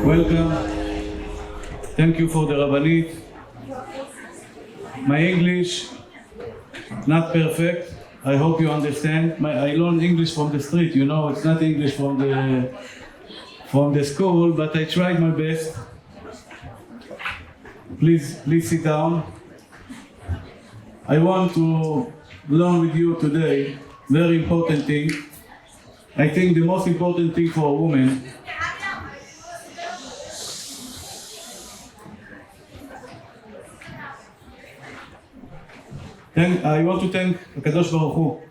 Welcome. Thank you for the Rabbanit. My English, not perfect. I hope you understand. I learned English from the street, you know, it's not English from the school, but I tried my best. Please sit down. I want to learn with you today very important thing. I think the most important thing for a woman I want to thank HaKadosh Baruch Hu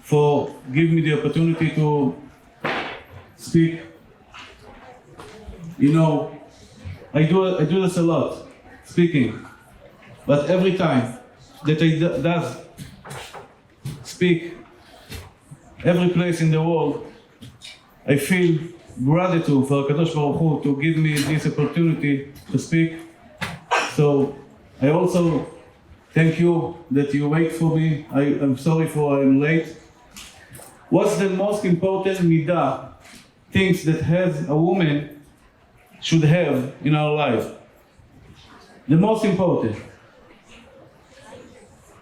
for giving me the opportunity to speak. You know, I do this a lot, speaking. But every time that I does speak, every place in the world, I feel gratitude for HaKadosh Baruch Hu to give me this opportunity to speak. So I also thank you that you wait for me. I'm sorry for I'm late. What's the most important midah, things that has a woman should have in our life? The most important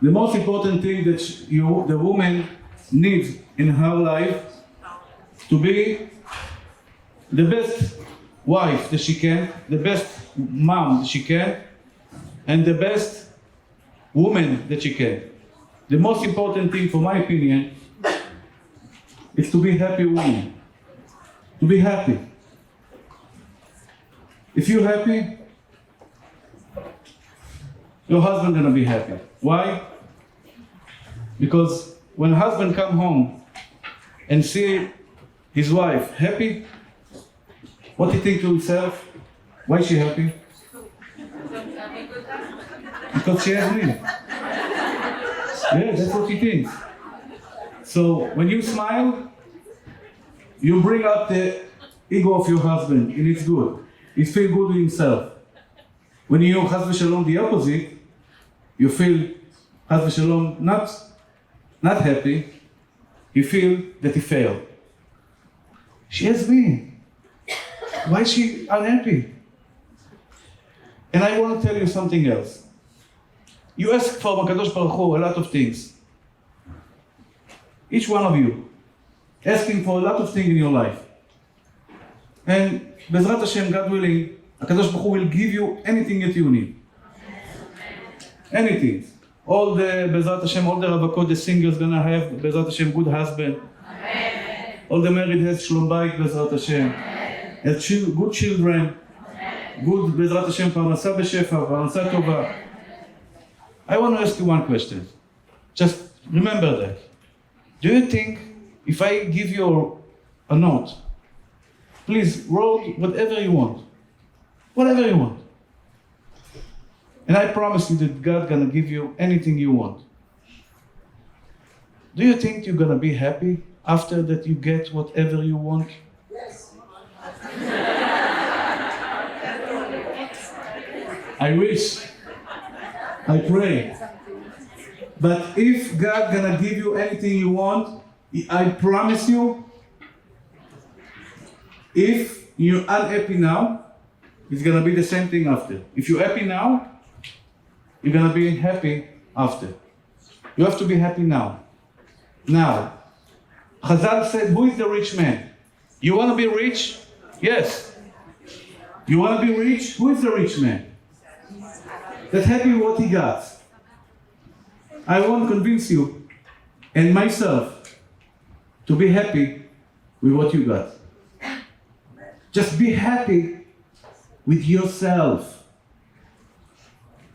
thing that the woman needs in her life to be the best wife that she can, the best mom that she can, and the best woman that she can. The most important thing, for my opinion, is to be happy woman. To be happy. If you're happy, your husband gonna be happy. Why? Because when a husband come home and see his wife happy, what he think to himself? Why is she happy? Because she has me. Yeah, that's what he thinks. So when you smile, you bring up the ego of your husband, and it's good. He feels good with himself. When you chas v'shalom the opposite, you feel chas v'shalom not happy. You feel that he failed. She has me. Why is she unhappy? And I want to tell you something else. You ask for HaKadosh Baruch Hu a lot of things. Each one of you asking for a lot of things in your life. And Bezrat Hashem, God willing, HaKadosh Baruch Hu will give you anything that you need. Anything. All the Bezrat Hashem, all the Ravakot, the singers gonna have Bezrat Hashem good husband. Amen. All the married has Shlom Bayit Bezrat Hashem. Has good children. Good Bezrat Hashem, Parnasa B'Shefa, Parnasa Tova. I want to ask you one question. Just remember that. Do you think if I give you a note, please write whatever you want. Whatever you want. And I promise you that God's gonna give you anything you want. Do you think you're gonna be happy after that you get whatever you want? Yes. I wish. I pray. But if God gonna give you anything you want, I promise you, if you're unhappy now, it's gonna be the same thing after. If you're happy now, you're gonna be happy after. You have to be happy now. Now, Chazaq said, who is the rich man? You wanna be rich? Yes. You wanna be rich? Who is the rich man? That's happy with what he got. I want to convince you and myself to be happy with what you got. Just be happy with yourself.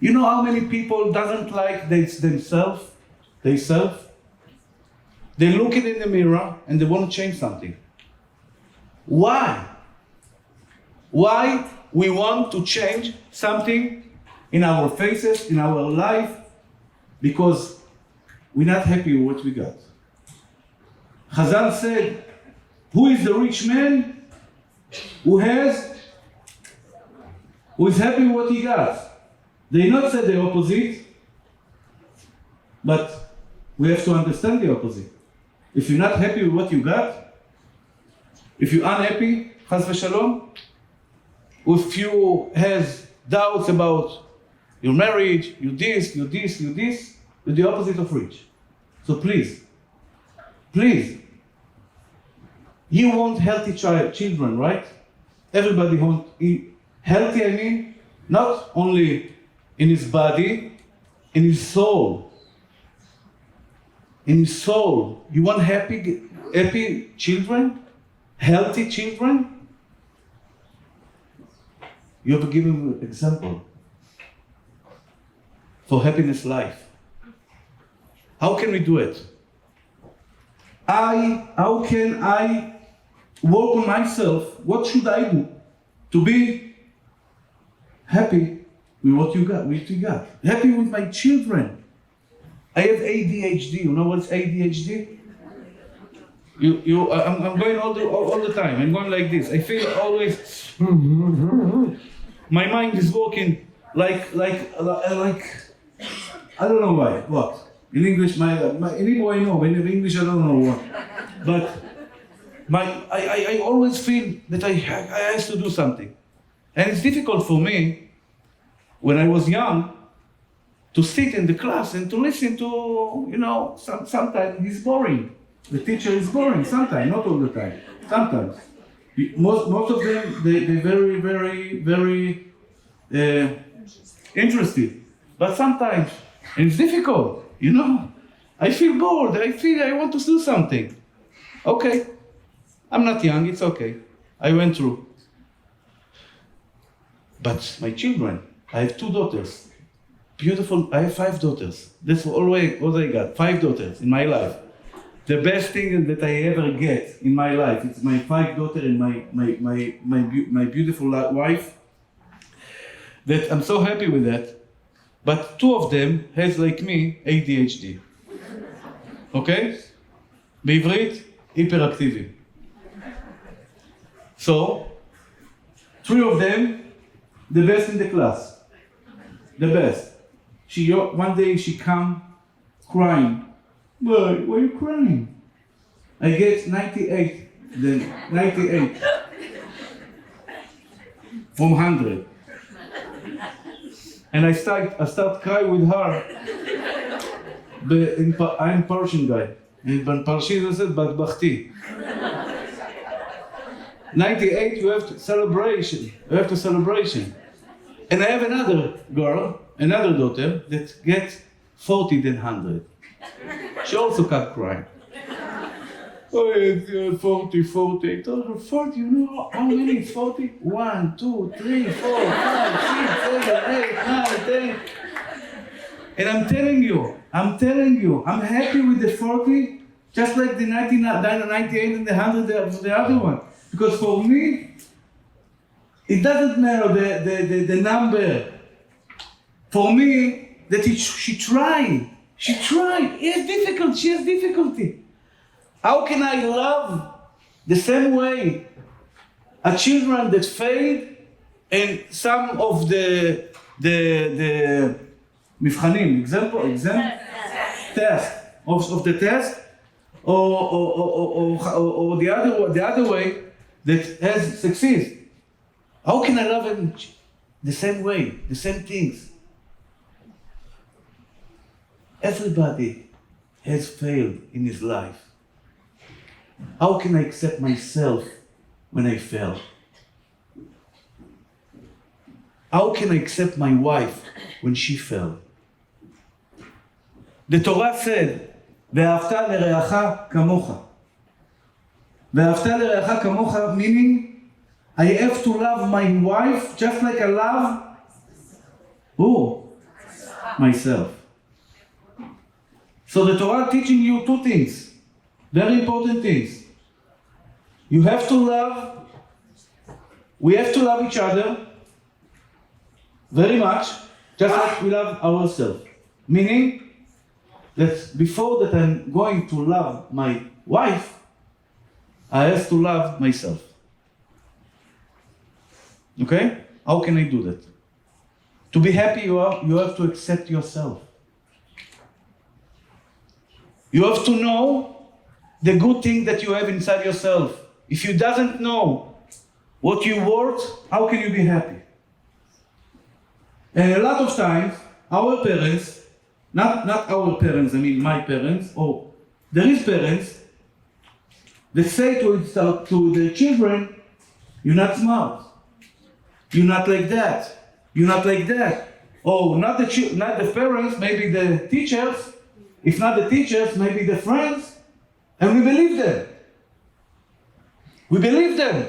You know how many people doesn't like themselves? They look it in the mirror and they want to change something. Why? Why we want to change something in our faces, in our life? Because we're not happy with what we got. Chazal said, who is the rich man who is happy with what he got? They not said the opposite, but we have to understand the opposite. If you're not happy with what you got, if you're unhappy, chas v'shalom, if you has doubts about your marriage, you're the opposite of rich. So please, you want healthy children, right? Everybody wants healthy, I mean, not only in his body, in his soul. In his soul. You want happy children? Healthy children? You have to give him an example for happiness life. How can we do it? How can I work on myself? What should I do to be happy with what you got? Happy with my children. I have ADHD. You know what's ADHD? I'm going all the time. I'm going like this. I feel always. My mind is working like I don't know why. What? In English, in Hebrew I know. In English I don't know what. But I always feel that I have to do something, and it's difficult for me when I was young to sit in the class and to listen to sometimes he's boring. The teacher is boring sometimes, not all the time. Sometimes. Most of them, they're very, very, very interested. But sometimes, and it's difficult, I feel bored, I want to do something. Okay, I'm not young, it's okay. I went through. But my children, I have 2 daughters. Beautiful, I have 5 daughters. That's always what I got, 5 daughters in my life. The best thing that I ever get in my life, it's my 5 daughters and my beautiful wife. That I'm so happy with that. But 2 of them has, like me, ADHD. Okay? בעברית, היפראקטיבי. So, 3 of them, the best in the class. The best. One day she come crying. Why are you crying? I get 98. Then 98 from 100. And I start crying with her. I'm Persian guy. And Persian said, but Bakhti. 98, you have to celebration. And I have another daughter that gets 40 then 100. She also can't cry. Oh, it's 40. I told her, 40, you know how many it's 40? 1, 2, 3, 4, 5, 6, 7, 8, 9, 10. And I'm telling you, I'm happy with the 40, just like the 98 and the 100 of the other one. Because for me, it doesn't matter the number. For me, that she tried. She has difficulty. How can I love the same way a children that failed and some of the מבחנים, exam test of the test or the other way that has succeed? How can I love him the same way, the same things? Everybody has failed in his life. How can I accept myself when I fail? How can I accept my wife when she fell? The Torah said, ואהבת לרעך כמוך. ואהבת לרעך כמוך, meaning I have to love my wife just like I love who? Myself. So the Torah teaching you 2 things, very important things. We have to love each other very much, just like we love ourselves. Meaning that before that I'm going to love my wife, I have to love myself. Okay? How can I do that? To be happy, you have to accept yourself. You have to know the good thing that you have inside yourself. If you doesn't know what you worth, how can you be happy? And a lot of times, our parents, not our parents, I mean my parents, or there is parents that say to their children, you're not smart, you're not like that, you're not like that. Oh, not the parents, maybe the teachers. If not the teachers, maybe the friends. And we believe them. We believe them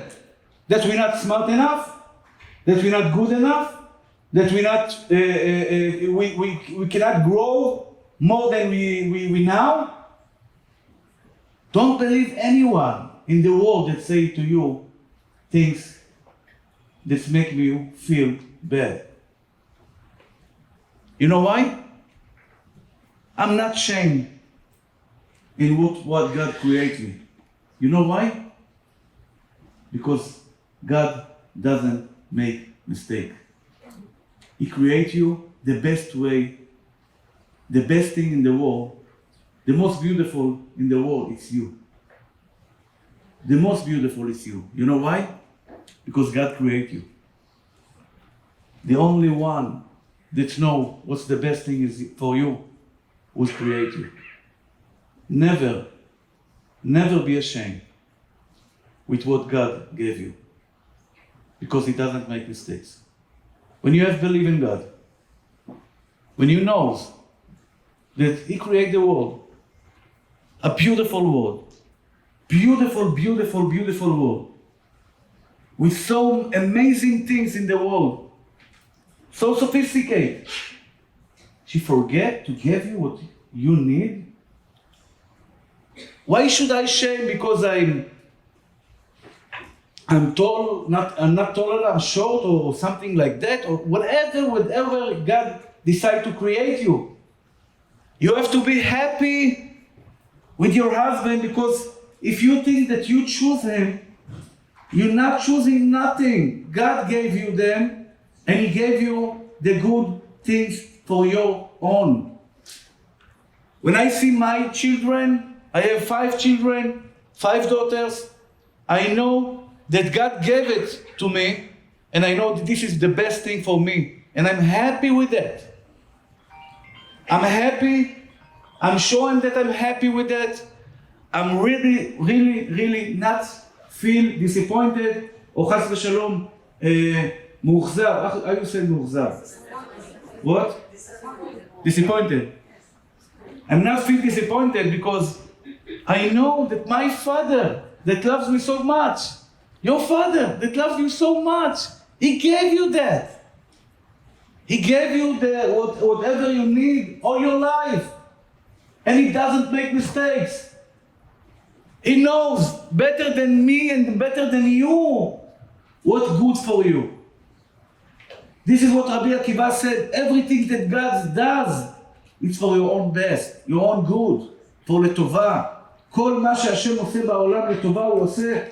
that we're not smart enough, that we're not good enough, that we're not, we cannot grow more than we now. Don't believe anyone in the world that say to you things that make you feel bad. You know why? I'm not ashamed in what God created me. You know why? Because God doesn't make mistake. He creates you the best way, the best thing in the world, the most beautiful in the world is you. The most beautiful is you. You know why? Because God created you. The only one that knows what's the best thing is for you was create you. Never be ashamed with what God gave you, because He doesn't make mistakes. When you have belief in God, when you know that He created the world, a beautiful world, beautiful, beautiful, beautiful world, with so amazing things in the world, so sophisticated, she forget to give you what you need? Why should I shame because I'm tall, I'm not taller, I'm short, or something like that, or whatever God decide to create you. You have to be happy with your husband, because if you think that you choose him, you're not choosing nothing. God gave you them, and He gave you the good things for your own. When I see my children, I have 5 children, 5 daughters, I know that God gave it to me, and I know that this is the best thing for me, and I'm happy with that. I'm happy. I'm showing that I'm happy with that. I'm really, really, really not feel disappointed, or chas v'shalom, מאוכזב. How you say מאוכזב? What? Disappointed. I'm not feel disappointed because I know that my Father that loves me so much, your Father that loves you so much, He gave you that. He gave you whatever you need all your life. And He doesn't make mistakes. He knows better than me and better than you what's good for you. This is what Rabbi Akiva said. Everything that God does, it's for your own best, your own good, for לטובה. כל מה שהשם עושה בעולם לטובה הוא עושה.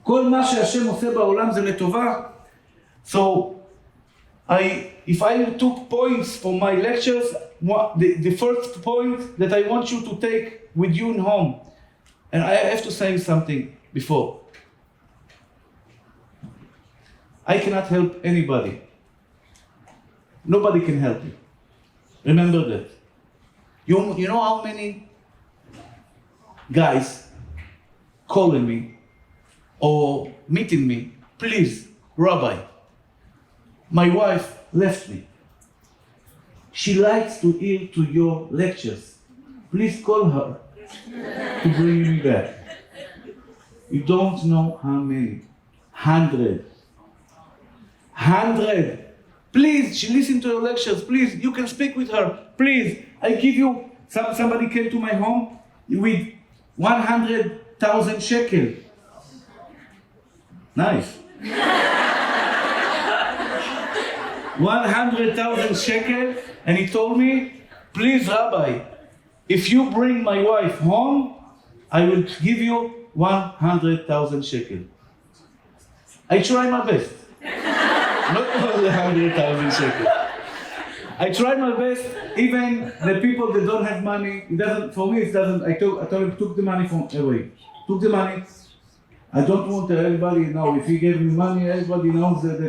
כל מה שהשם עושה בעולם זה לטובה. So, if I took points for my lectures, the first point that I want you to take with you in home, and I have to say something before. I cannot help anybody. Nobody can help you. Remember that. You know how many guys calling me or meeting me, please, Rabbi, my wife left me. She likes to hear to your lectures. Please call her to bring me back. You don't know how many. 100. Please, she listen to your lectures. Please, you can speak with her. Please, I give you. Somebody came to my home with 100,000 shekel. Nice. 100,000 shekel, and he told me, please, Rabbi, if you bring my wife home, I will give you 100,000 shekel. I try my best. Not only 100,000 shekel. I tried my best. Even the people that don't have money, it doesn't. For me, it doesn't. I told him, took the money from away. Took the money. I don't want everybody know. If he gave me money, everybody knows that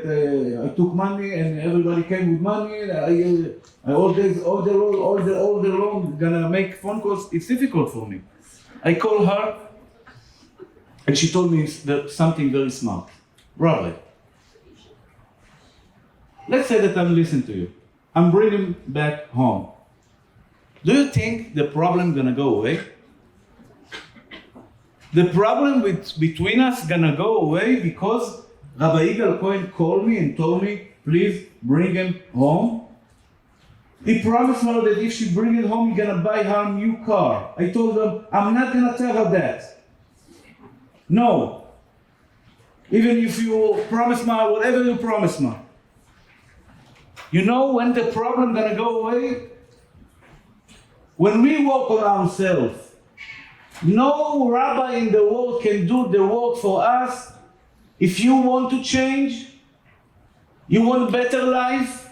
I took money and everybody came with money. I all day long gonna make phone calls. It's difficult for me. I call her, and she told me something very smart. Rabbi, let's say that I'm listening to you. I'm bringing back home. Do you think the problem gonna go away? The problem between us gonna go away because Rabbi Yigal Cohen called me and told me, please bring him home. He promised her that if she bring it home, he's gonna buy her a new car. I told him, I'm not gonna tell her that. No. Even if you promise me, whatever you promise me. You know when the problem gonna go away? When we work on ourselves. No rabbi in the world can do the work for us. If you want to change, you want better life,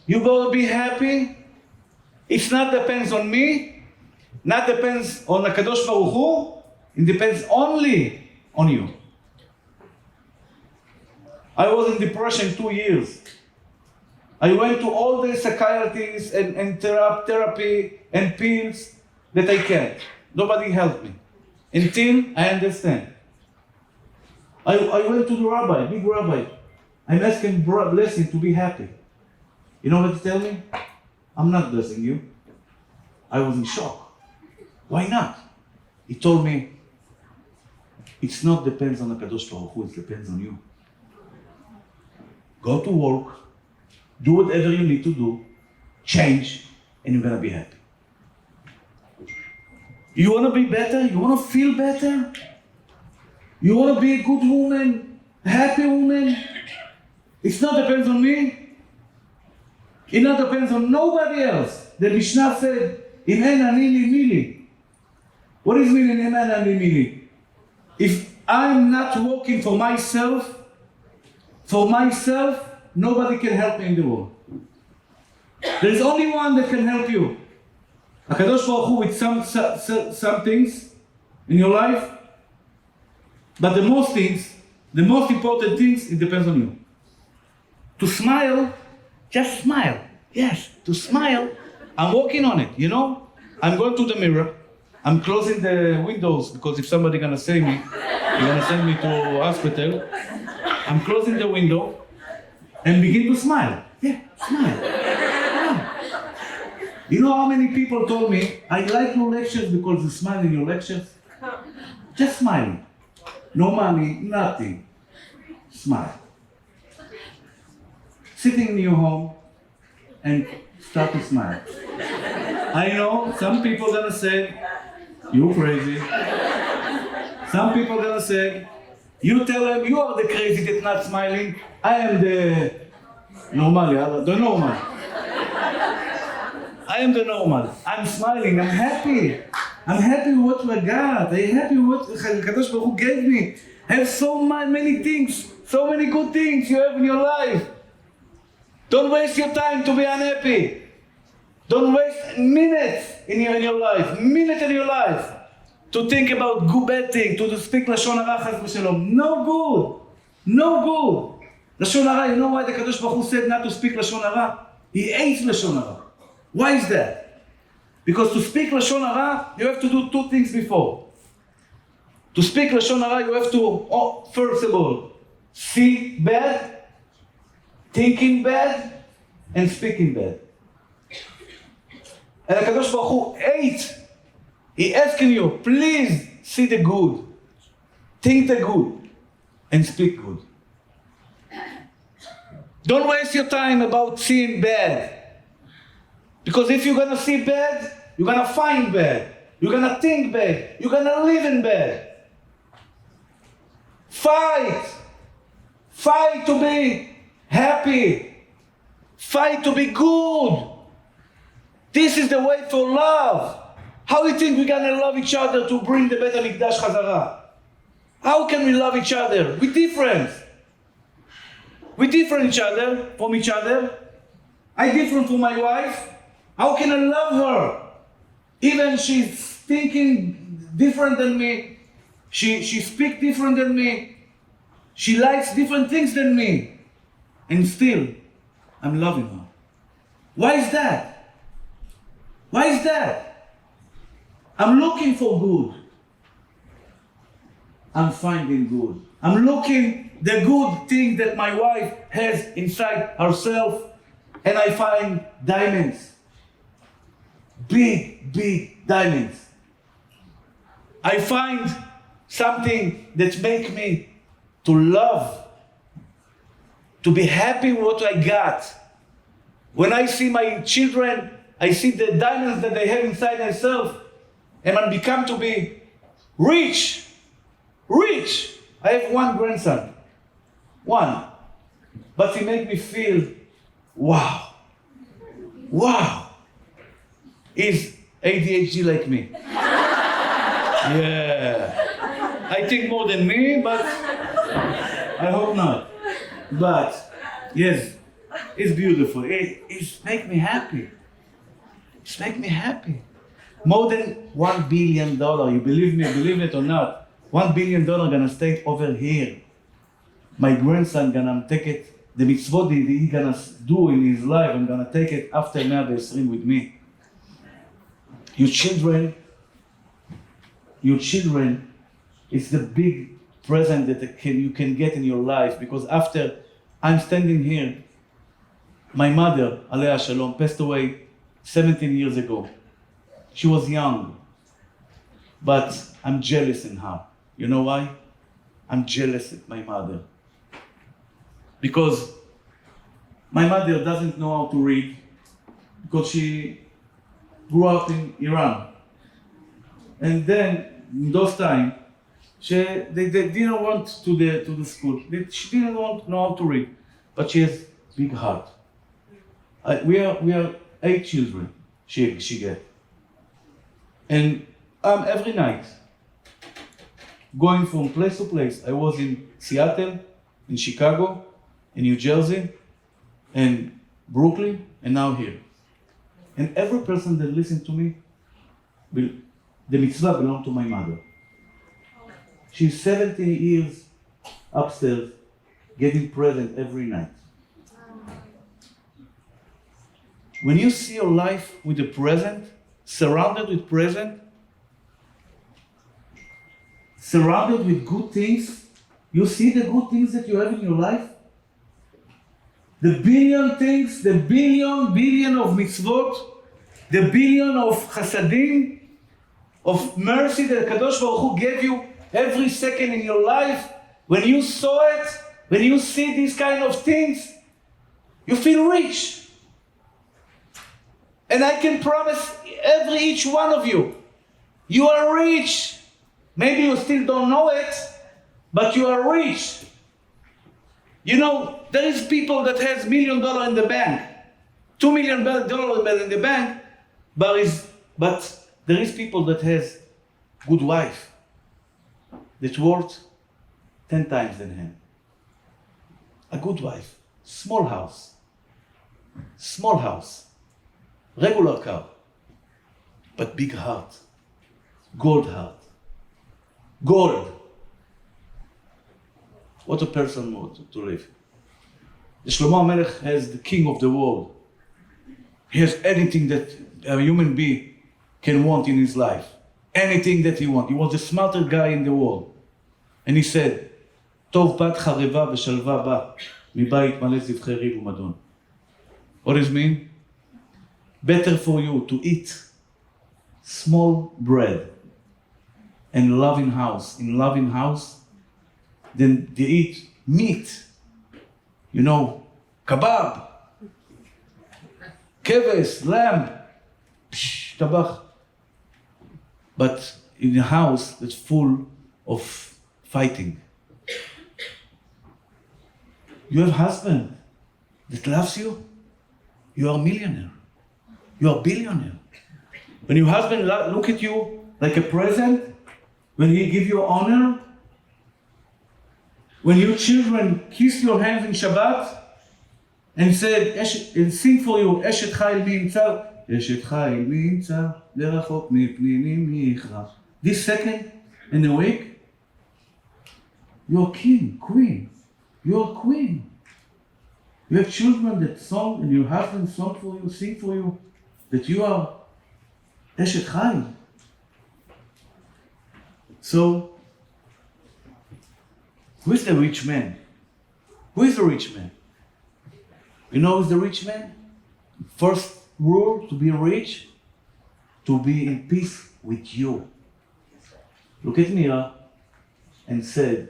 you gonna be happy. It's not depends on me, not depends on HaKadosh Baruch Hu, it depends only on you. I was in depression 2 years. I went to all the psychiatrists and therapy and pills that I can. Nobody helped me until I understand. I went to the rabbi, big rabbi. I'm asking blessing to be happy. You know what he tell me? I'm not blessing you. I was in shock. Why not? He told me, it's not depends on the Kadosh Baruch Hu, it depends on you. Go to work, do whatever you need to do, change, and you're gonna be happy. You want to be better? You want to feel better? You want to be a good woman? A happy woman? It's not depends on me. It not depends on nobody else. The Mishnah said, "Im en ani li mili." What is meaning im en ani mili? If I'm not working for myself, nobody can help me in the world. There is only one that can help you. HaKadosh Baruch Hu with some things in your life, but the most important things, it depends on you. To smile, just smile. Yes, to smile. I'm working on it, you know? I'm going to the mirror. I'm closing the windows because if somebody gonna say me, you're gonna send me to hospital. I'm closing the window and begin to smile. Yeah, smile. You know how many people told me, I like your lectures because you smile in your lectures? Just smiling. No money, nothing. Smile. Sitting in your home and start to smile. I know some people gonna say, you crazy. Some people gonna say, you tell them you are the crazy that's not smiling. I am the normal. I am the normal. I'm smiling. I'm happy. I'm happy with what we got. I'm happy with what Kadosh Baruch Hu gave me. I have so many things, so many good things you have in your life. Don't waste your time to be unhappy. Don't waste minutes in your life to think about good bad things, to speak lashon hara chas v'shalom. No good. Lashon hara. You know why the Kadosh Baruch Hu said not to speak lashon hara? He hates lashon hara. Why is that? Because to speak lashon hara, you have to do two things before. To speak lashon hara, you have to, first of all, see bad, thinking bad, and speaking bad. And HaKadosh Baruch Hu hates. He asking you, please see the good, think the good, and speak good. Don't waste your time about seeing bad. Because if you're gonna see bad, you're gonna find bad. You're gonna think bad. You're gonna live in bad. Fight to be happy. Fight to be good. This is the way for love. How do you think we're gonna love each other to bring the Beit HaMikdash Chazara? How can we love each other? We're different. We're different from each other. I'm different from my wife. How can I love her? Even she's thinking different than me. She speaks different than me. She likes different things than me. And still, I'm loving her. Why is that? Why is that? I'm looking for good. I'm finding good. I'm looking the good thing that my wife has inside herself, and I find diamonds. Big, big diamonds. I find something that makes me to love, to be happy with what I got. When I see my children, I see the diamonds that they have inside themselves, and I become to be rich. Rich! I have one grandson. One. But he makes me feel, wow. Wow. He's ADHD like me. Yeah. I think more than me, but I hope not. But, yes, it's beautiful. It's make me happy. It's make me happy. More than $1 billion. You believe me, believe it or not. $1 billion gonna stay over here. My grandson gonna take it, the mitzvot he gonna do in his life, I'm gonna take it after 120 with me. Your children, it's the big present that you can get in your life, because after I'm standing here, my mother, Alea Shalom, passed away 17 years ago. She was young, but I'm jealous in her. You know why? I'm jealous of my mother. Because my mother doesn't know how to read, because she grew up in Iran. And then, in those times, they didn't want to the school. She didn't know how to read, but she has big heart. We are 8 children she get. And every night, going from place to place. I was in Seattle, in Chicago, in New Jersey, and Brooklyn, and now here. And every person that listens to me, the mitzvah belongs to my mother. She's 70 years upstairs, getting present every night. When you see your life with the present, surrounded with present, surrounded with good things, you see the good things that you have in your life? The billion things, the billion of mitzvot, the billion of chasadim, of mercy that Kadosh Baruch Hu gave you every second in your life. When you saw it, when you see these kind of things, you feel rich. And I can promise each one of you, you are rich. Maybe you still don't know it, but you are rich. You know, there is people that has $1 million in the bank, $2 million in the bank, but there is people that has good wife that worth 10 times than him. A good wife, small house, regular car, but big heart, gold heart. Gold. What a person to live. The Shlomo HaMelech has the king of the world. He has anything that a human being can want in his life. Anything that he wants. He was the smartest guy in the world. And he said, Tov bat chareva v'shalva ba, mibayit maleh zivchei riv u'madon. What does it mean? Better for you to eat small bread and loving house, then they eat meat. You know, kebab, keves, lamb, tabach. But in a house that's full of fighting. You have a husband that loves you, you are a millionaire. You are a billionaire. When your husband look at you like a present, when he give you honor, when your children kiss your hands in Shabbat and sing for you, Eshet Chayil mi yimtza, Eshet Chayil mi yimtza, lerachok mipninim yichra. This second in the week, You're king, queen. You're queen. You have children that song, and your husband song for you, sing for you, that you are Eshet Chai. So, who is the rich man? Who is the rich man? You know who's the rich man? First rule to be rich, to be in peace with you. Look at me and said,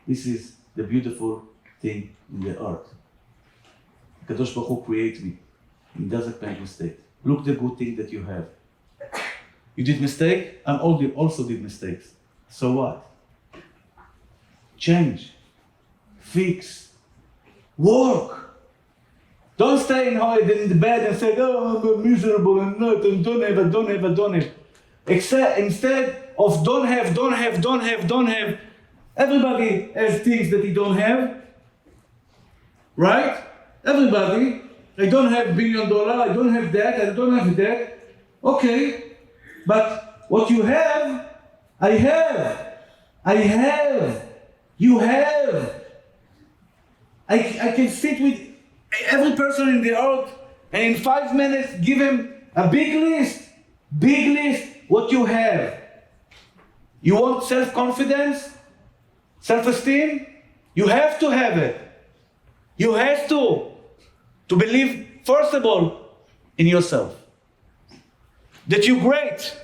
this is the beautiful thing in the earth. Kadosh Baruch Hu creates me. He doesn't make mistake. Look the good thing that you have. You did mistake, I also did mistakes. So what? Change. Fix. Work. Don't stay in the bed and say, oh, I'm miserable and not, and don't have. Instead of don't have, everybody has things that he don't have. Right? Everybody. I don't have $1 billion, I don't have that, I don't have that. Okay. But what you have, I have. You have. I can sit with every person in the earth and in 5 minutes give him a big list, what you have. You want self-confidence, self-esteem? You have to have it. You have to believe, first of all, in yourself. That you're great,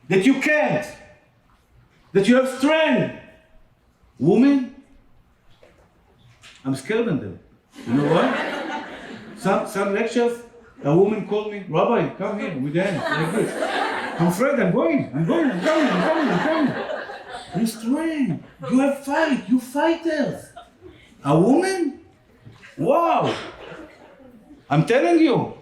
that you can't, that you have strength. Women, I'm scared of them. You know what? Some lectures, a woman called me, Rabbi, come here with them, like this. I'm afraid I'm going. You're strong. You have fight. You fighters. A woman? Wow. I'm telling you,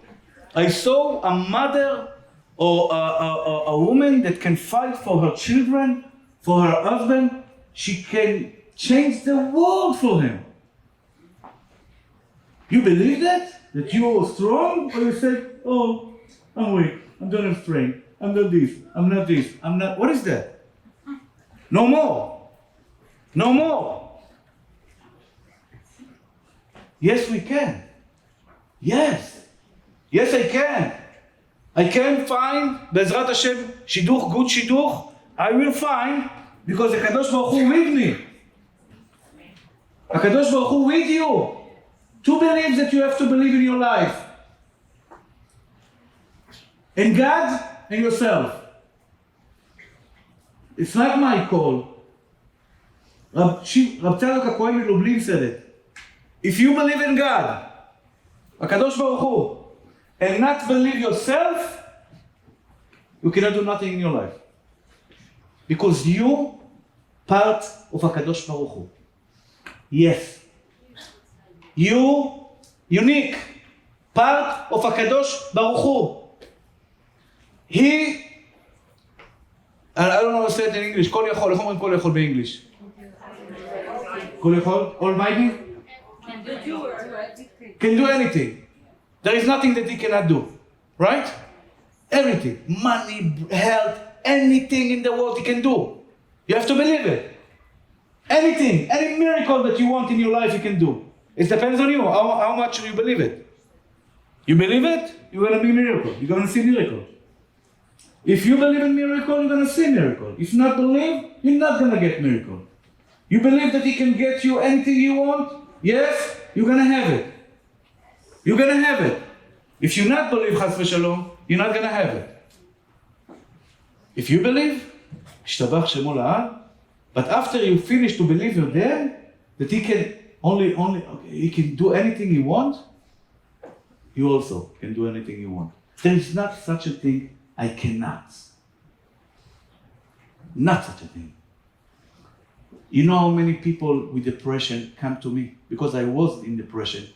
I saw a mother or a woman that can fight for her children, for her husband. She can change the world for him. You believe that? That you are strong? Or you say, oh, I'm weak, I don't have strength, I'm not this, I'm not... What is that? No more. No more. Yes, we can. Yes. Yes, I can. I can find, Be'ezrat Hashem, Shidduch, good Shidduch, I will find, because the Kadosh Baruch Hu with me. The Kadosh Baruch Hu with you. Two beliefs that you have to believe in your life. In God and yourself. It's not my call. Rabbi Yigal Cohen Lublin said it. If you believe in God, HaKadosh Baruch Hu, and not believe yourself, you cannot do nothing in your life. Because you part of HaKadosh Baruch Hu. Yes. You unique part of HaKadosh Baruch Hu. He, I don't know how to say it in English, Kol Yachol, איך אומרים Kol Yachol באנגליש? Kol Yachol, Almighty? Can do anything. There is nothing that he cannot do. Right? Everything. Money, health, anything in the world he can do. You have to believe it. Anything, any miracle that you want in your life he can do. It depends on you, how much you believe it. You believe it, you're going to be miracle. You're going to see miracle. If you believe in miracle, you're going to see miracle. If you not believe, you're not going to get miracle. You believe that he can get you anything you want? Yes, you're going to have it. You're going to have it. If you not believe, Chas v'Shalom, you're not going to have it. If you believe, Ishtabach Shemo La'al, but after you finish to believe you're there, that he can he can do anything you want, you also can do anything you want. There is not such a thing, I cannot. Not such a thing. You know how many people with depression come to me? Because I was in depression,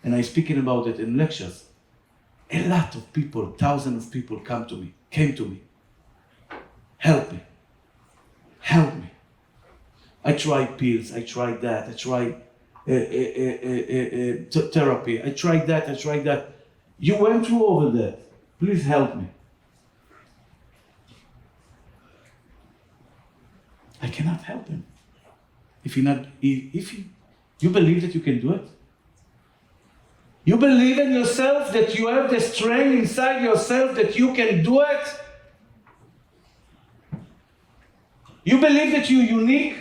and I'm speaking about it in lectures. A lot of people, thousands of people came to me. Help me. Help me. I tried pills, I tried that, I tried therapy, I tried that. You went through all of that. Please help me. cannot help him. If you believe that you can do it, you believe in yourself that you have the strength inside yourself that you can do it. You believe that you're unique.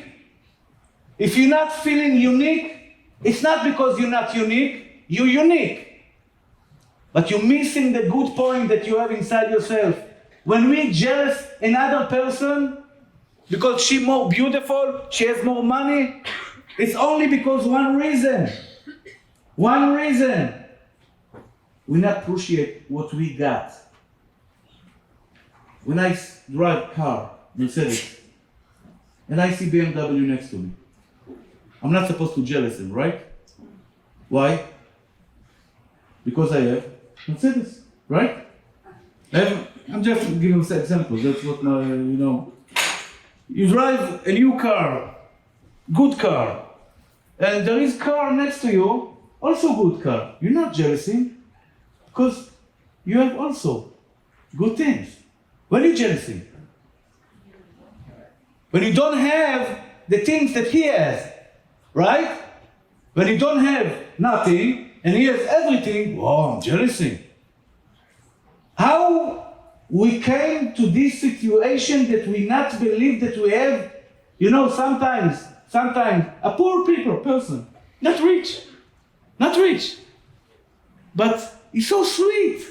If you're not feeling unique, it's not because you're not unique, you're unique. But you're missing the good point that you have inside yourself. When we're jealous another person because she's more beautiful, she has more money, it's only because one reason. One reason. We not appreciate what we got. When I drive car, Mercedes, and I see BMW next to me, I'm not supposed to jealous him, right? Why? Because I have Mercedes, right? I'm just giving examples. That's what my, You drive a new car, good car, and there is car next to you, also good car. You're not jealousy, because you have also good things. When you jealousy? When you don't have the things that he has, right? When you don't have nothing, and he has everything, I'm jealousy. How we came to this situation that we not believe that we have, sometimes a poor person, not rich, but he's so sweet,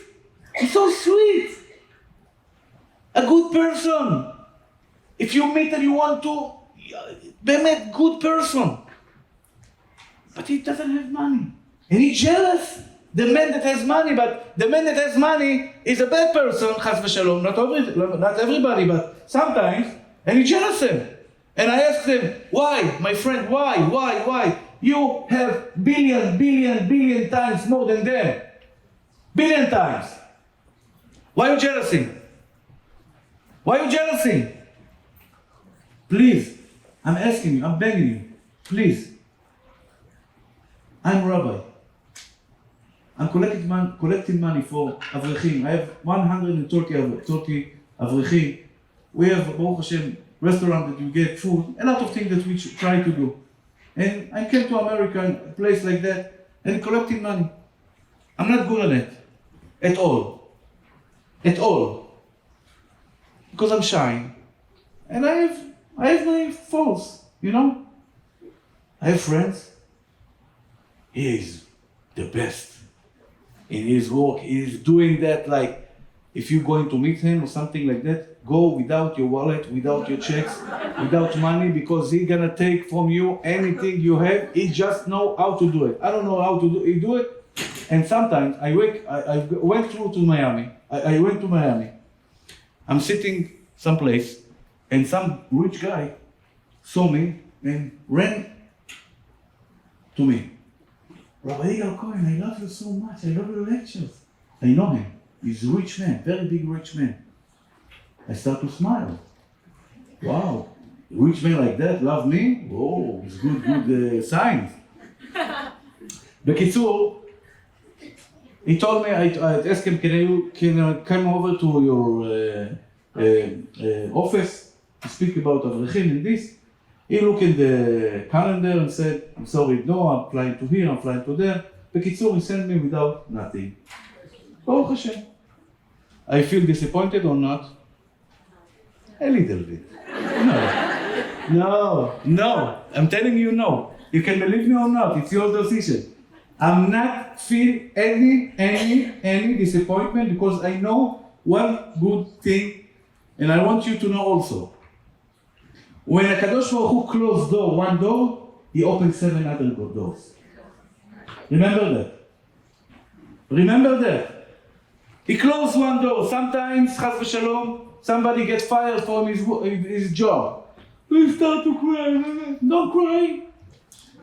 a good person. If you meet and you want to, be a good person, but he doesn't have money, and he's jealous. The man that has money, but the man that has money is a bad person, chas v'shalom, not everybody, but sometimes, and he jealous him. And I asked him, why, my friend, why? You have billion times more than them. Billion times. Why are you jealousy? Please, I'm asking you, I'm begging you, please. I'm rabbi. I'm collecting money for Avrechim. I have 130 Avrechim. We have, Baruch Hashem, restaurant that you get food, a lot of things that we try to do. And I came to America, a place like that, and collecting money. I'm not good at it. At all. Because I'm shy. And I have my faults, I have friends. He is the best. In his work, he's doing that like, if you're going to meet him or something like that, go without your wallet, without your checks, without money, because he's gonna take from you anything you have. He just know how to do it. I don't know how to do it. And sometimes I went to Miami. I'm sitting someplace, and some rich guy saw me and ran to me. Rabbi Yigal Cohen, I love you so much. I love your lectures. I know him. He's a rich man, very big rich man. I start to smile. Wow, a rich man like that love me? Oh, it's good signs. בקיצור, he told me, I asked him, can I come over to your office to speak about Avrechim and this? He looked in the calendar and said, I'm sorry, no, I'm flying to here, I'm flying to there. בקיצור, he sent me without nothing. Baruch Hashem. I feel disappointed or not? A little bit. No. I'm telling you no. You can believe me or not, it's your decision. I'm not feel any disappointment because I know one good thing, and I want you to know also. When HaKadosh Baruch Hu closed one door, he opened 7 other doors. Remember that. He closed one door. Sometimes, chas v'shalom, somebody gets fired from his job. You start to cry.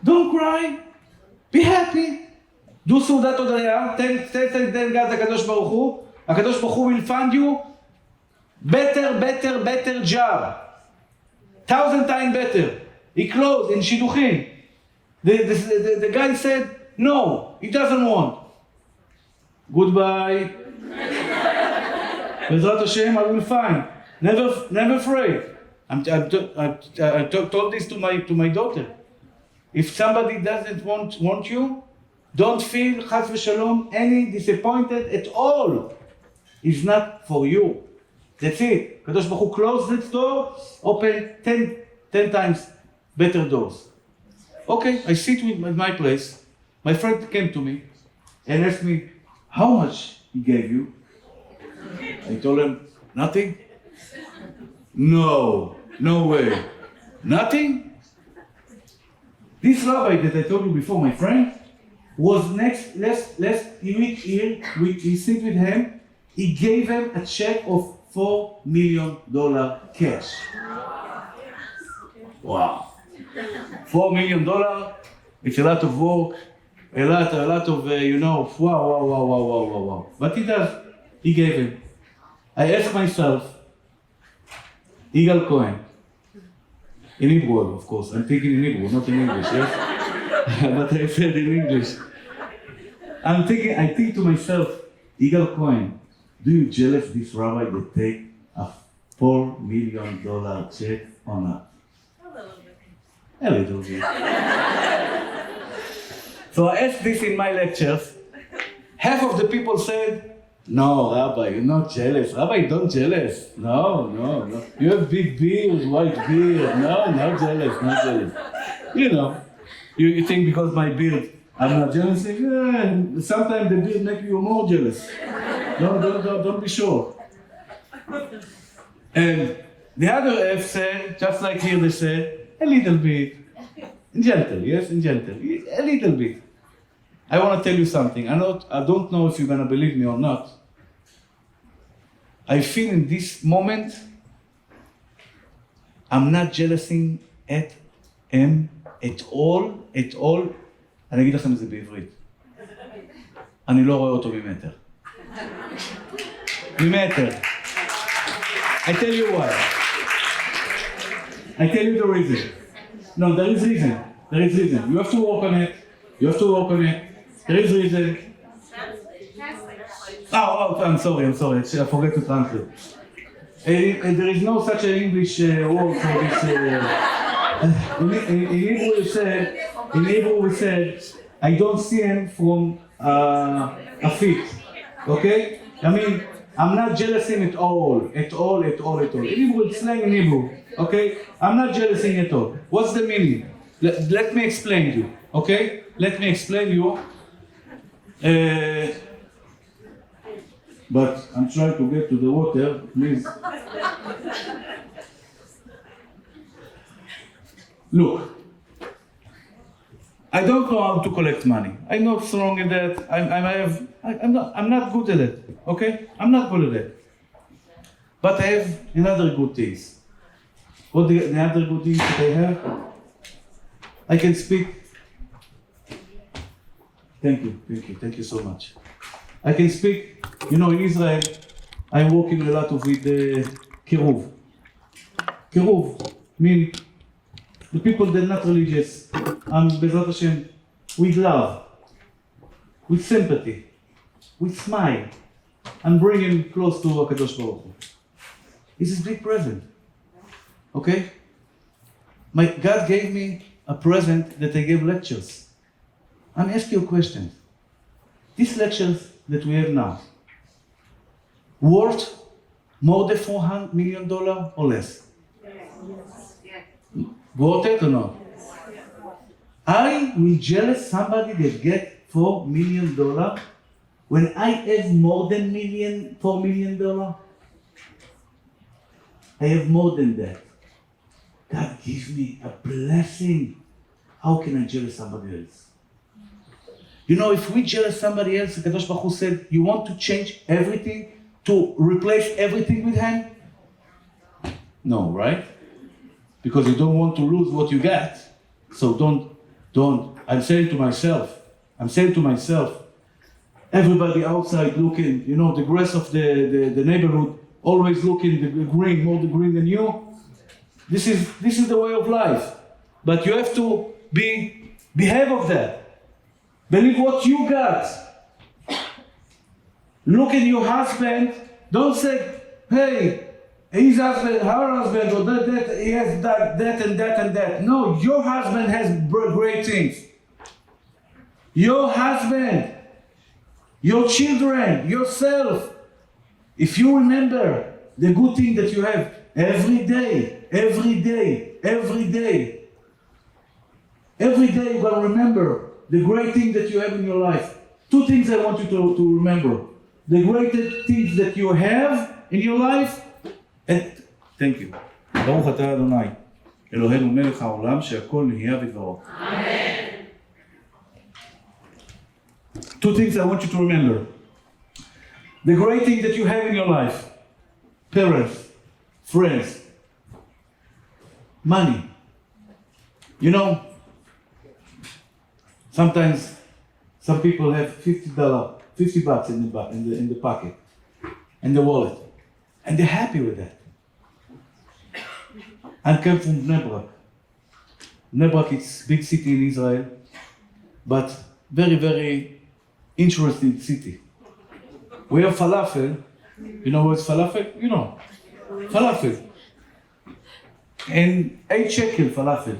Don't cry. Be happy. Do Sudat Odaya. Thank God HaKadosh Baruch Hu. HaKadosh Baruch Hu will find you better job. 1,000 times better. He closed in Shidduchim. The guy said, no, he doesn't want. Goodbye. Bezrat Hashem, I will find. Never afraid. I told this to my daughter. If somebody doesn't want you, don't feel chas v'shalom any disappointed at all. It's not for you. That's it. Kadosh Baruch Hu close this door, open 10 times better doors. Okay, I sit with my place. My friend came to me and asked me, how much he gave you? I told him, nothing. No way. Nothing? This rabbi that I told you before, my friend, was last week here, we sit with him, he gave him a check of $4 million cash. Wow. $4 million, it's a lot of work, a lot of, wow. But he gave him. I asked myself, Yigal Cohen, in Hebrew, of course, I'm thinking in Hebrew, not in English, yes? But I said in English. I think to myself, Yigal Cohen, do you jealous this rabbi that take a $4 million check or not? A little bit. So I asked this in my lectures. Half of the people said, no, Rabbi, you're not jealous. Rabbi, don't jealous. No. You have big beard, white beard. No, not jealous. You think because my beard, I'm not jealous? Yeah, sometimes the beard makes you more jealous. Don't be sure. And the other half said, just like here they said, a little bit. Gentle, yes, a little bit. I want to tell you something. I don't know if you're going to believe me or not. I feel in this moment, I'm not jealousing at him at all. אני אגיד לכם את זה בעברית. אני לא רואה אותו ממטר. I tell you why. I tell you the reason. No, there is reason. You have to work on it. There is reason. Oh, I'm sorry. I forgot to translate. There is no such an English word for this. In Hebrew we said, I don't see him from a feet. Okay? I mean, I'm not jealous him at all. In Hebrew, it's slang in Hebrew. Okay? I'm not jealous him at all. What's the meaning? Let me explain to you. Okay? Let me explain to you. But I'm trying to get to the water, please. Look, I don't know how to collect money. I'm not strong in that. I'm not good at it. Okay? I'm not good at it. But I have another good things. What the other good things that I have? I can speak. Thank you so much. I can speak. In Israel, I'm working a lot with Kiruv. Kiruv mean the people that are not religious, and Bezrat Hashem, with love, with sympathy, with smile, and bring him close to HaKadosh Baruch Hu. This is a big present. Okay? God gave me a present that I gave lectures. I'm asking you a question. These lectures that we have now, worth more than $400 million or less? Worth it or not? I will jealous somebody that get $4 million when I have more than $4 million. I have more than that. God gives me a blessing. How can I jealous somebody else? If we jealous somebody else, Kadosh Baruch Hu said, you want to change everything, to replace everything with him? No, right? Because you don't want to lose what you got. So don't. I'm saying to myself, everybody outside looking, the grass of the neighborhood, always looking more the green than you. This is the way of life. But you have to behave of that. Believe what you got. Look at your husband. Don't say, hey, his husband, her husband, or that, he has that and that and that. No, your husband has great things. Your husband, your children, yourself. If you remember the good thing that you have every day, every day, every day, every day you're going to remember the great thing that you have in your life. Two things I want you to remember. The greatest things that you have in your life, and thank you. ברוך אתה אדוני, אלוהינו מלך העולם, שהכל נהיה בדברו. Amen. Two things I want you to remember. The great thing that you have in your life, parents, friends, money. You know, sometimes some people have $50 in the pocket, in the wallet, and they're happy with that. I come from Bnei Brak. Bnei Brak is a big city in Israel, but very, very interesting city. We have falafel. You know what's falafel? You know, falafel. And 8 shekel falafel.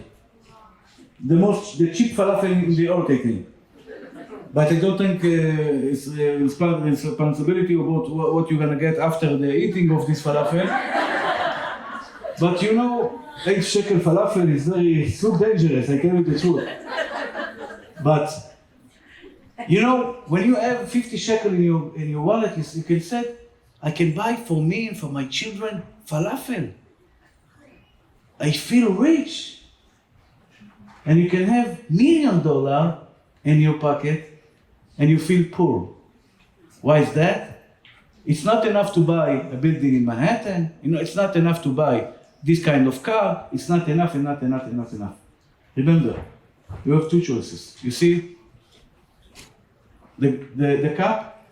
The cheap falafel in the earth, I think. But I don't think it's responsibility about what you're gonna get after the eating of this falafel. But you know, 8 shekel falafel is so dangerous, I tell you the truth. But you know, when you have 50 shekel in your wallet, you can say, I can buy for me and for my children falafel. I feel rich. And you can have $1 million in your pocket and you feel poor. Why is that? It's not enough to buy a building in Manhattan. You know, it's not enough to buy this kind of car. It's not enough. Remember, you have 2 choices. You see, the cup,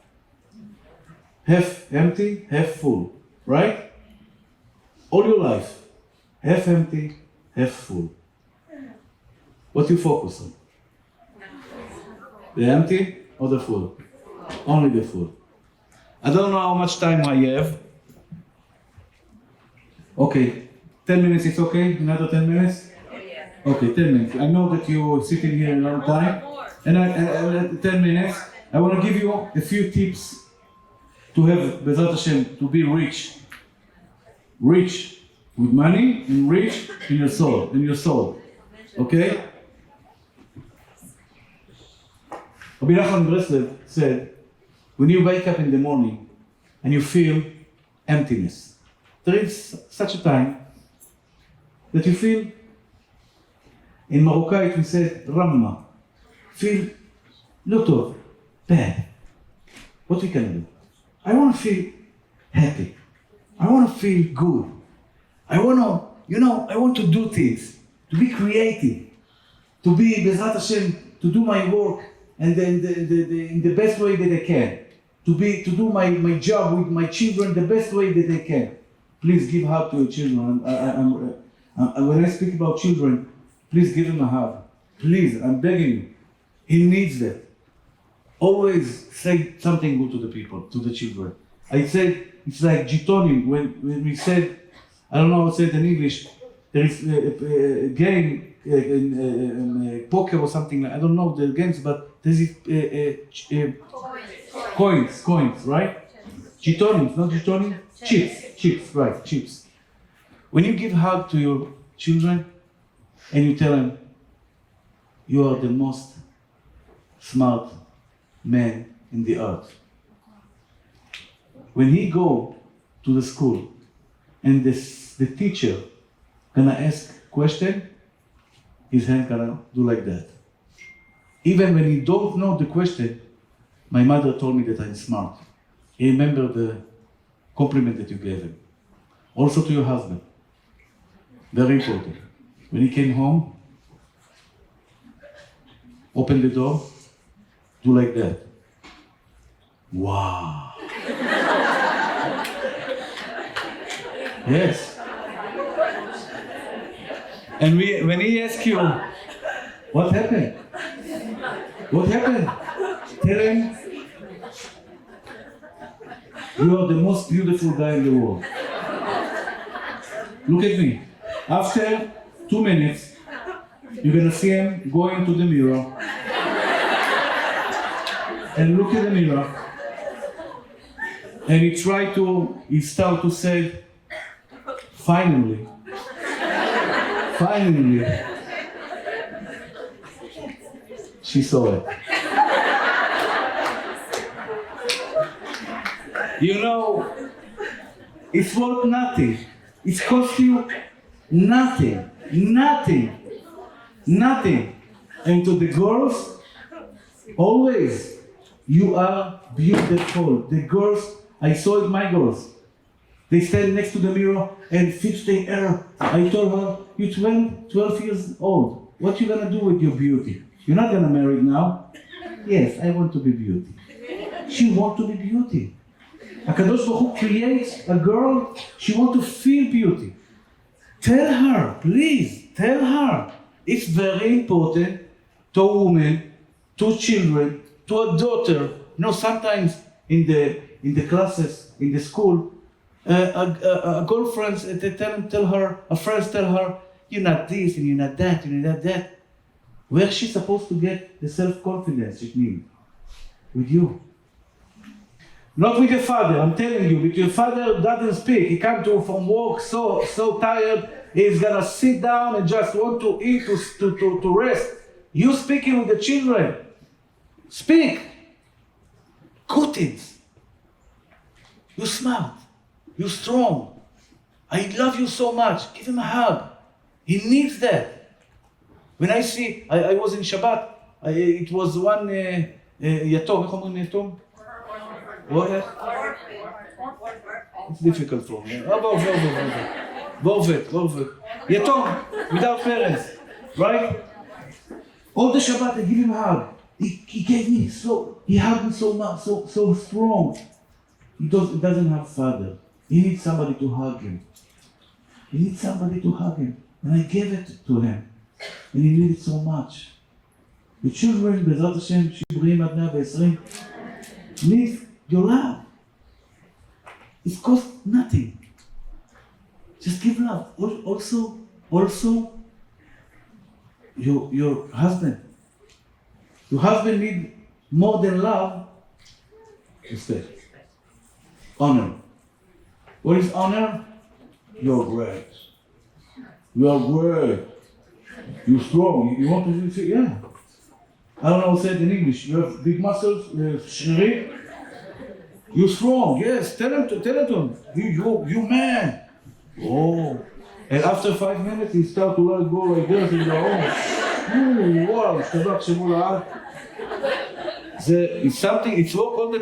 half empty, half full, right? All your life, half empty, half full. What do you focus on? The empty or the full? Only the full. I don't know how much time I have. Okay, 10 minutes, it's okay? Another 10 minutes? Okay, 10 minutes. I know that you're sitting here a long time. And 10 minutes, I want to give you a few tips to have, Bezrat Hashem, to be rich. Rich with money and rich in your soul. Okay? Rabbi Nachman Breslev said, when you wake up in the morning and you feel emptiness, there is such a time that you feel, in Moroccan we say, Ramma, feel לא טוב, bad. What we can do? I want to feel happy. I want to feel good. I want to do things, to be creative, to be Bezrat Hashem, to do my work and then in the best way that I can, to do my job with my children the best way that I can. Please give hug to your children. When I speak about children, please give them a hug. Please, I'm begging you. He needs that. Always say something good to the people, to the children. I said, it's like Gitonim, when we said, I don't know how to say it in English, there is a game in poker or something, I don't know the games, but there's coins, right? Gitonim, not Gitonim? Chips, right, chips. When you give hug to your children and you tell them, you are the most smart man in the earth. When he go to the school and the teacher gonna ask question, his hand gonna do like that. Even when he don't know the question, my mother told me that I'm smart. He remember the compliment that you gave him. Also to your husband. Very important. When he came home, open the door, do like that. Wow. Yes. And when he asks you, what happened? What happened? Tell him, you are the most beautiful guy in the world. Look at me. After 2 minutes, you're gonna see him go into the mirror and look at the mirror, and he start to say, finally, she saw it. You know, it's worth nothing. It costs you nothing. And to the girls, always, you are beautiful. The girls, I saw it, my girls. They stand next to the mirror and fix their hair. I told her, you're 12 years old. What you gonna do with your beauty? You're not gonna marry now. Yes, I want to be beauty. She want to be beauty. HaKadosh Baruch Hu creates a girl, she want to feel beauty. Tell her, please, tell her. It's very important to a woman, to children, to a daughter. You know, sometimes in the classes, in the school, a girlfriend, a friend tell her, you're not this and you're not that, and you're not that. Where she's supposed to get the self-confidence she needs? With you. Not with your father, I'm telling you. With your father doesn't speak. He comes from work so tired, he's gonna sit down and just want to eat, to rest. You speaking with the children. Speak. Good things. You're smart. You're strong. I love you so much. Give him a hug. He needs that. When I see, I was in Shabbat, it was one yatom, איך אומרים יתום? What? It's difficult for me. Vorvet. Yatom, without parents, right? All the Shabbat I give him a hug. He gave me he hugged me so much, so strong. He doesn't have father. He needs somebody to hug him. And I gave it to him. And he needed so much. The children, בעזרת השם, שבריאים עד 120, need your love. It costs nothing. Just give love. Also, your husband. Your husband needs more than love, respect. Honor. What is honor? You're great. You're strong. You want to say, yeah. I don't know how to say it in English. You have big muscles, shririk. You're strong, yes. Tell him to him. You man. Oh. And after 5 minutes, he start to let go like this and go, wow, Chazaq שמול העד. It's something, it's work all the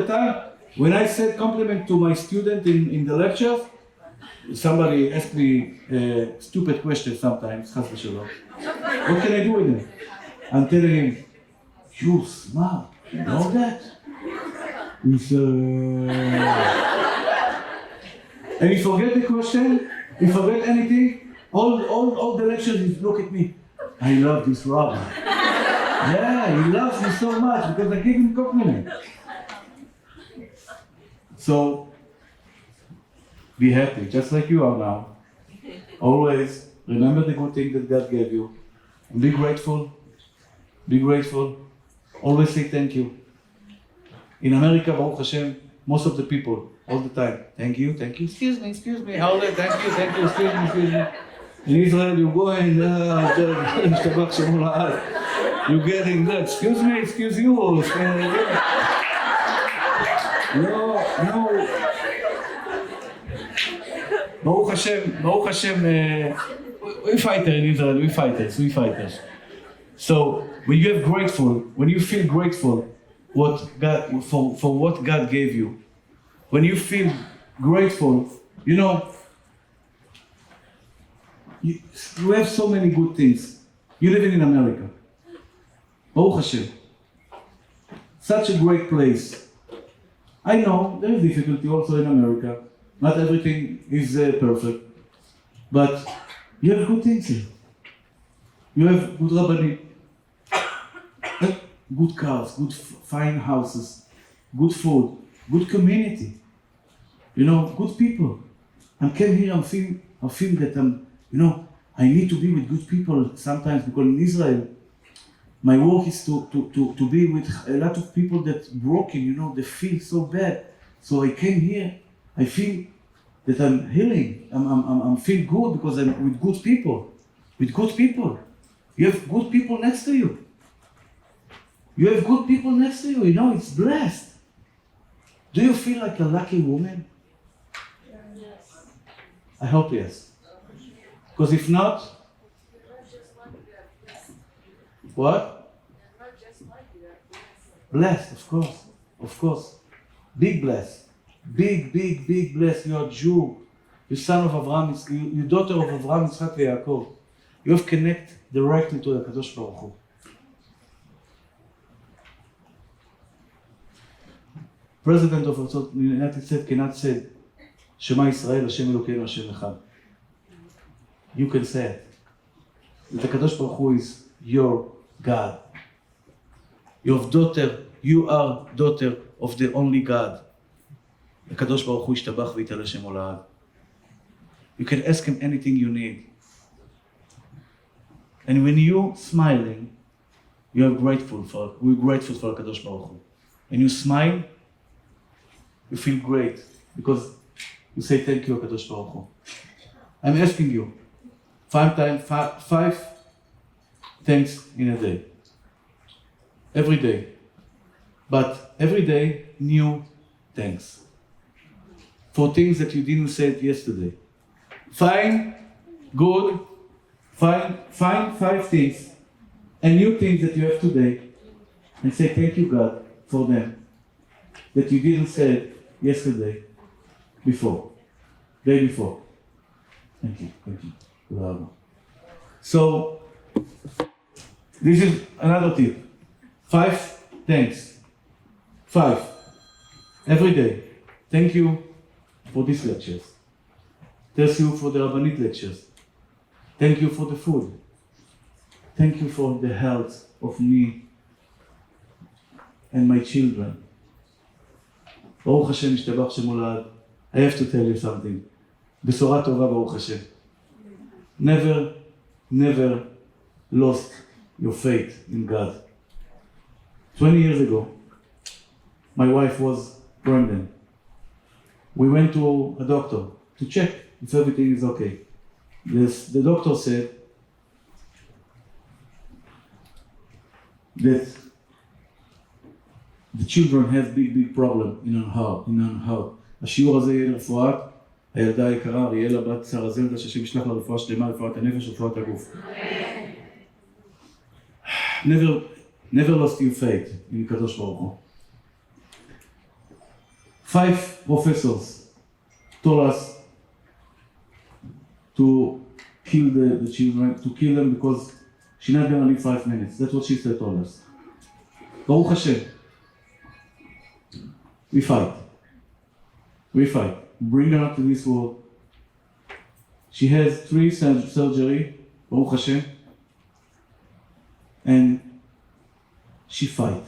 time. When I said compliment to my student in the lectures, somebody asked me a stupid question sometimes, chas v'shalom. What can I do with him? I'm telling him, you smart, you know that? He said, and he forget the question, he forget anything, all the lectures, he look at me. I love this rabbi. Yeah, he loves me so much because I give him compliment. So, be happy, just like you are now. Always remember the good thing that God gave you. And be grateful. Always say thank you. In America, Baruch Hashem, most of the people, all the time, thank you, excuse me, thank you, excuse me. In Israel, you go and you're getting that, excuse me, excuse you. No. Baruch Hashem, we fighter in Israel, we fighters. So when you feel grateful for what God gave you, when you feel grateful, you know, you have so many good things. You're living in America. Baruch Hashem. Such a great place. I know there is difficulty also in America. Not everything is perfect. But you have good things here. You have good rabbanim, good cars, good fine houses, good food, good community. Good people. I came here, I feel that I need to be with good people sometimes, because in Israel, my work is to be with a lot of people that broken, they feel so bad. So I came here, I feel that I'm healing. I'm feel good because I'm with good people. With good people. You have good people next to you. You have good people next to you, it's blessed. Do you feel like a lucky woman? Yes. I hope yes. Because if not, what? Not just like that. Blessed, of course. Big blessed. Big blessed. You are Jew. You son of Avraham, you daughter of Avraham, Yitzchak, and Yaakov. You have connect directly to the Kadosh Baruch Hu. President of the United States cannot say, Shema Yisrael, Hashem Elokeinu, Hashem Echad. You can say it. The Kadosh Baruch Hu is your God. You are daughter of the only God. The Kadosh Baruch Hu yishtabach v'yitale shemo la'ad. You can ask him anything you need. And when you're smiling, we're grateful for Kadosh Baruch Hu. When you smile, you feel great because you say thank you, Kadosh Baruch Hu. I'm asking you, 5 thanks in a day. Every day. But every day, new thanks. For things that you didn't say yesterday. Find 5 things and new things that you have today and say thank you, God, for them that you didn't say yesterday, day before. Thank you. So, this is another tip. 5 thanks. 5. Every day. Thank you for these lectures. Thank you for the Rabbanit lectures. Thank you for the food. Thank you for the health of me and my children. Baruch Hashem, yishtabach shemo la'ad. I have to tell you something. Besora tova, Baruch Hashem. Never lost your faith in God. 20 years ago, my wife was pregnant. We went to a doctor to check if everything is okay. The doctor said that the children have big problem in her heart. השיעור הזה יהיה לרפואת הילדה היקרה, אריאלה בת שרה זלדה, שהשם ישלח לה רפואה שלמה, רפואת הנפש ורפואת הגוף. Never lost your faith in Kadosh Baruch Hu. 5 professors told us to kill the children, to kill them because she's not going to live 5 minutes. That's what she said, told us. Baruch Hashem. We fight. Bring her to this world. She has 3 surgery, Baruch Hashem, and she fight.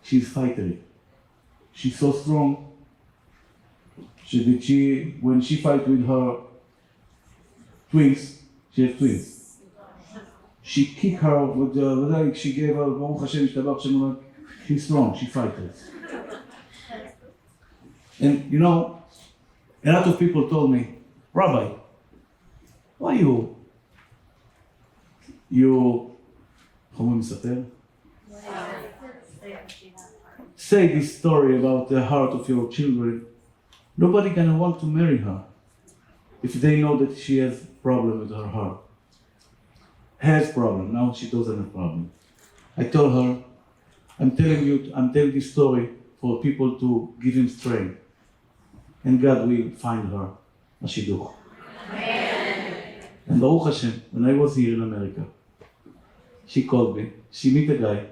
She's fighter. She's so strong. When she fight with her twins, she has twins. She kick her with the she gave her Baruch Hashem, she's strong. She fighters. And a lot of people told me, Rabbi, why you say this story about the heart of your children? Nobody gonna want to marry her if they know that she has problem with her heart. Has problem, now she doesn't have problem. I told her, I'm telling this story for people to give him strength. And God will find her, Ashidduch. And Baruch Hashem, when I was here in America, she called me, she met a guy,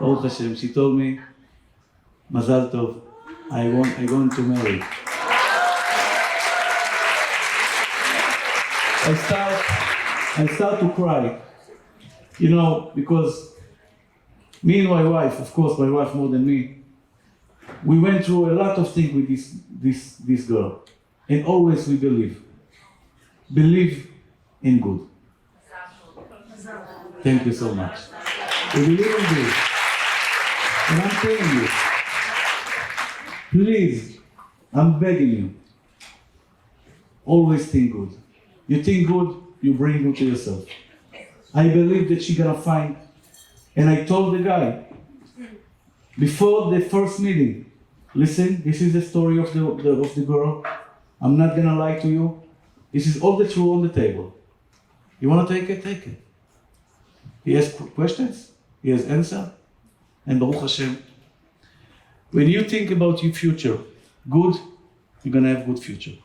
Baruch Hashem, she told me, Mazal Tov, I'm going to marry. I start to cry, because me and my wife, of course my wife more than me, We went through a lot of things with this girl, and always we believe in good. Thank you so much. We believe in good, and I'm telling you, please, I'm begging you, always think good. You think good, you bring good to yourself. I believe that she's gonna find, and I told the guy, before the first meeting, listen, this is the story of the girl. I'm not gonna lie to you. This is all the truth on the table. You wanna take it? Take it. He has questions, he has answer, and Baruch Hashem. When you think about your future, good, you're gonna have good future.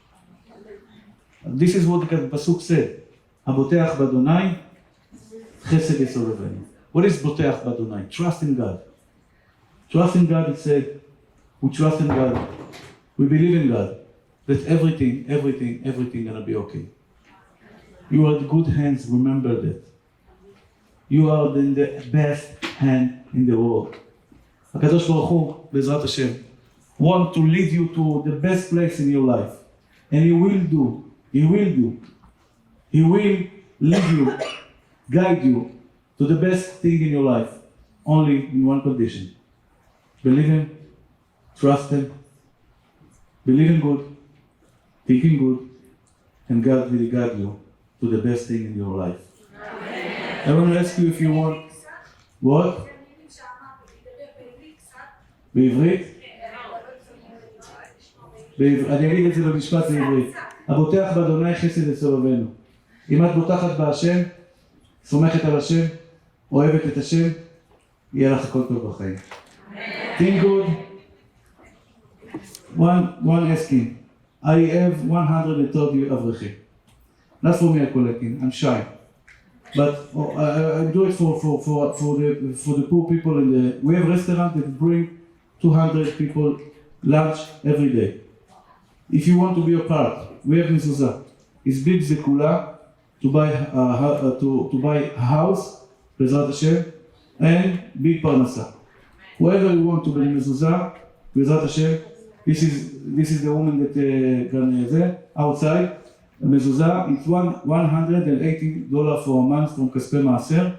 This is what the Pasuk said. Aboteach b'Adonai, chesed yisodavenu. What is boteach b'Adonai? Trust in God. Trust in God, it said, we trust in God, we believe in God, that everything gonna be okay. You are in good hands, remember that. You are in the best hand in the world. HaKadosh Baruch Hu, Bezrat Hashem, want to lead you to the best place in your life. And He will do. He will lead you, guide you to the best thing in your life. Only in one condition. Believe Him, trust Him, believe in good, thinking good, and God will guide you to the best thing in your life. Amen. I want to ask you if you want, what? בעברית? אני אגיד את זה במשפט בעברית. הבוטח באדוני חסד לסובבנו. אם את בוטחת בהשם, סומכת על השם, אוהבת את השם, יהיה לך הכל טוב בחיים. Think good. One asking. I have 130 אברכים. Not for me collecting, I'm shy. But I do it for the poor people in the. We have a restaurant that bring 200 people lunch every day. If you want to be a part, we have mezuzah. It's big zekula to buy a house, Bezrat Hashem, and big parnasa. Whoever you want to bring mezuzah, Bezrat Hashem, this is the woman that can outside. Mezuzah, it's $180 for a month from Kaspe Maaser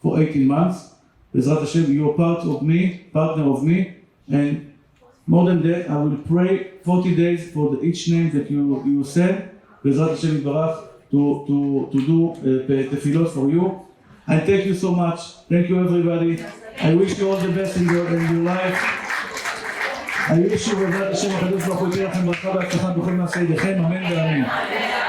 for 18 months. Bezrat Hashem, you're partner of me, and more than that, I will pray 40 days for each name that you send. Bezrat Hashem Yibarach to do tefillot for you. And thank you so much. Thank you everybody. I wish you all the best in your life. I wish you בעזרת השם הקדוש ברוך הוא ייתן לכם ברכה והצלחה בכל מעשה ידיכם, אמן ואמן.